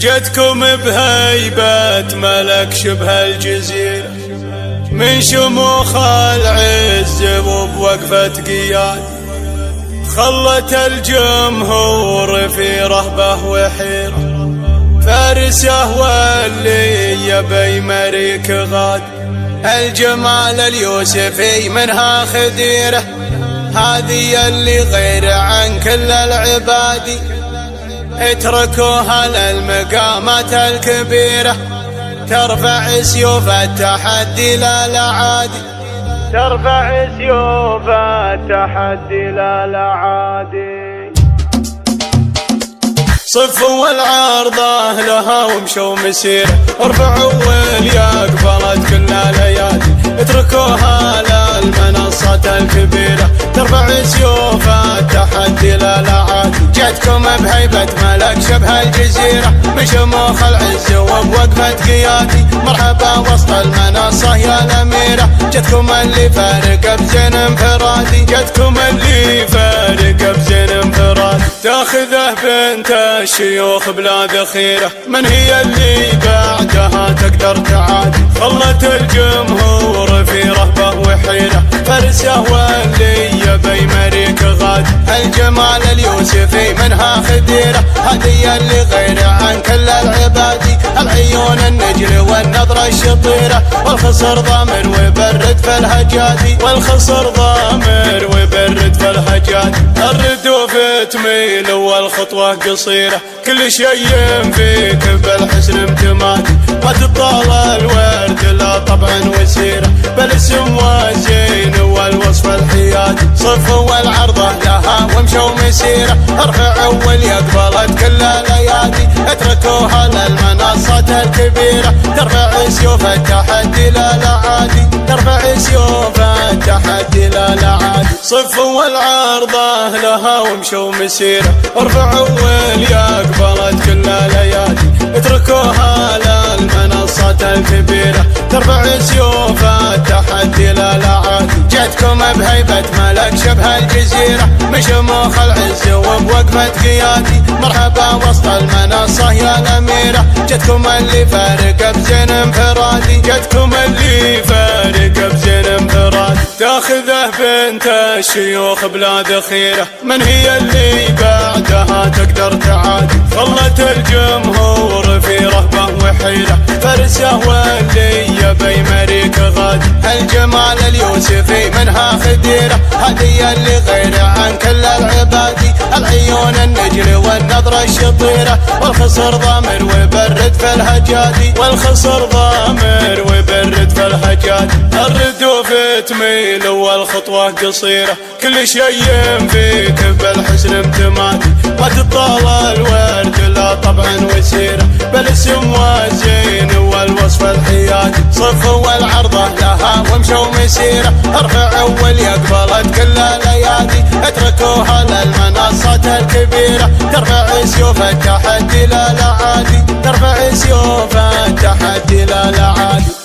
جتكم بهيبة ملك شبه الجزيرة، من شموخ العز وبوقفة قياد، خلت الجمهور في رهبة وحيرة، فارسه واللي يبي مريك غاد، الجمال اليوسفي منها خديرة، هذه اللي غير عن كل العباد، اتركوها للمقامات الكبيرة، ترفع سيوف التحدي لا العادي، ترفع سيوف التحدي لا العادي. صفوا العارضة لها ومشوا مسيرة، ارفعوا والياق بلد كل ليالي، اتركوها للمنصة الكبيرة، ترفع سيوف التحدي لا العادي، جتكم بهيبة ملك شبه الجزيرة، من شموخ العز وبوقفة قيادي، مرحبا وسط المنصة يا الأميرة، جتكم اللي فارق بزين انفرادي، جتكم اللي فارق بزين انفرادي، تاخذه بنت الشيوخ بلا ذخيرة، من هي اللي بعدها تقدر تعادي، خلت الجمهور في رهبة وحيرة، فارسه واللي يبي مريك غاد، الجمال اليوسفي منها خديرة، هذه اللي غير عن كل العبادي، العيون النجل والنظرة الشطيرة، والخصر ضامر وبرد في الهجادي، والخصر ضامر وبرد في الهجادي، الردوف تميل والخطوة قصيرة، كل شيء فيك بالحسن امتمادي، ما تطال الورد لا طبعا وسيرة، بالاسم والزين والوصف الحيادي، صفوا العرضة لها ومشوا مسيرة، ارفعوا واليقبلت كل ليادي، اتركوها للمنصة الكبيرة، ترفع سيوف التحدي لا العادي، ترفع سيوف التحدي لا العادي، صفوا العرضة لها ومشوا مسيرة، ارفعوا واليقبلت كل ليادي، اتركوها للمنصة الكبيرة، ترفع سيوف التحدي لا العادي، جتكم بهيبة ملك شبه الجزيرة، من شموخ العز وبوقفة قيادي، مرحبا وسط المنصة يا الأميرة، جتكم اللي فارق بزين انفرادي، جتكم اللي فارق بزين انفرادي، تاخذه بنت الشيوخ بلا ذخيرة، من هي اللي بعدها تقدر تعادي، خلت الجمهور في رهبة وحيرة، فارسه واللي يبي مريك غاد، الجمال اليوسفي منها خديرة، هذه اللي غير عن كل العبادي، العيون النجل والنظرة الشطيرة، والخصر ضامر وبرد في الهجادي، والخصر ضامر وبرد في الهجادي، الردوف تميل والخطوة قصيرة، كل شيء فيك بالحسن امتمادي، ما تطال الورد لا طبعا وسيرة، بالاسم والزين والوصف الحيادي، صفوا العرضة لها ومشوا مسيرة، ارفعوا واليقبلت كل ليادي، اتركوها للمنصة الكبيرة، ترفع سيوف التحدي لا العادي، ترفع سيوف التحدي لا العادي.